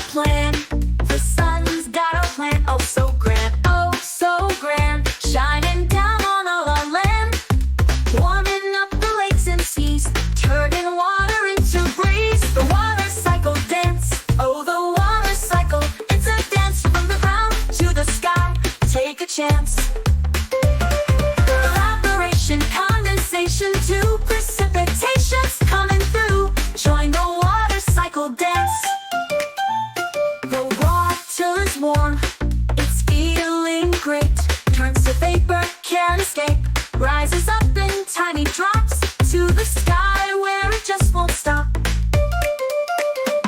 plan. The sun's got a plan, oh so grand, shining down on all our land, warming up the lakes and seas, turning water into breeze. The water cycle dance, oh the water cycle, it's a dance from the ground to the sky. Take a chance. Evaporation, condensation to precipitation's coming through. Join the water cycle dance. The water's warm, it's feeling great, turns to vapor, can't escape, rises up in tiny drops to the sky where it just won't stop.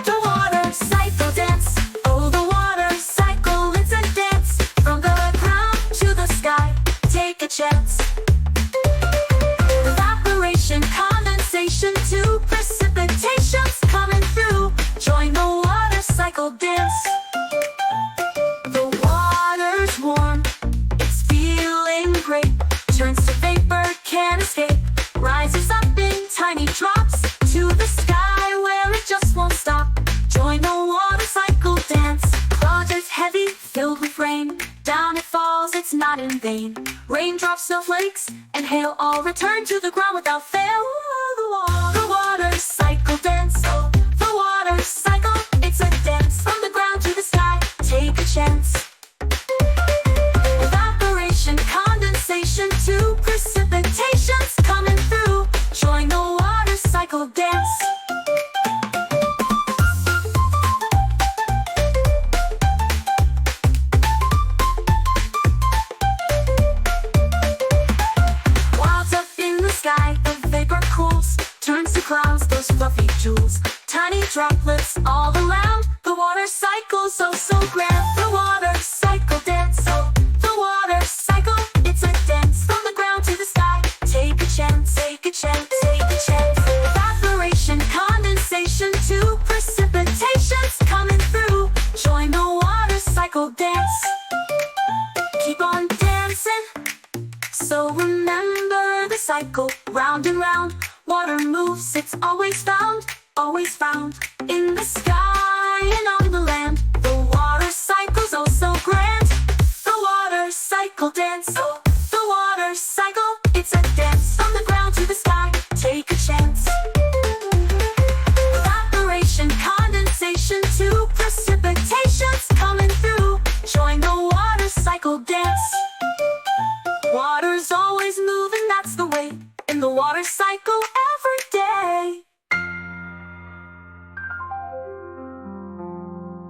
The water cycle dance, oh the water cycle, it's a dance from the ground to the sky. Take a chance. Evaporation, condensation to precipitation's coming through. Join the water cycle dance. The water's warm, it's feeling great, turns to vapor, can't escape, rises up in tiny drops to the sky where it just won't stop. Join the water cycle dance. Clouds is heavy, filled with rain, down it falls, it's not in vain. Raindrops, snowflakes, and hail all return to the ground without fail. The water cycle dance, oh the water cycle, it's a dance from the ground to the sky. Take a chance. Evaporation, condensation to precipitation's coming through. Join the water cycle dance. Clouds up in the sky, the vapor cools, turns to clouds, those fluffy jewels, tiny droplets all around. The water cycle's oh so grand. The water cycle dance, oh the water cycle, it's a dance from the ground to the sky. Take a chance, take a chance, take a chance. Evaporation, condensation to precipitation's coming through. Join the water cycle dance. Keep on dancing, so remember the cycle, round and round. Water moves, it's always found in the sky and on the land. The water cycle's oh so grand. The water cycle dance, oh the water cycle, it's a dance from the ground to the sky. Take a chance. Evaporation, condensation to precipitation's coming through. Join the water cycle dance. Water's always moving,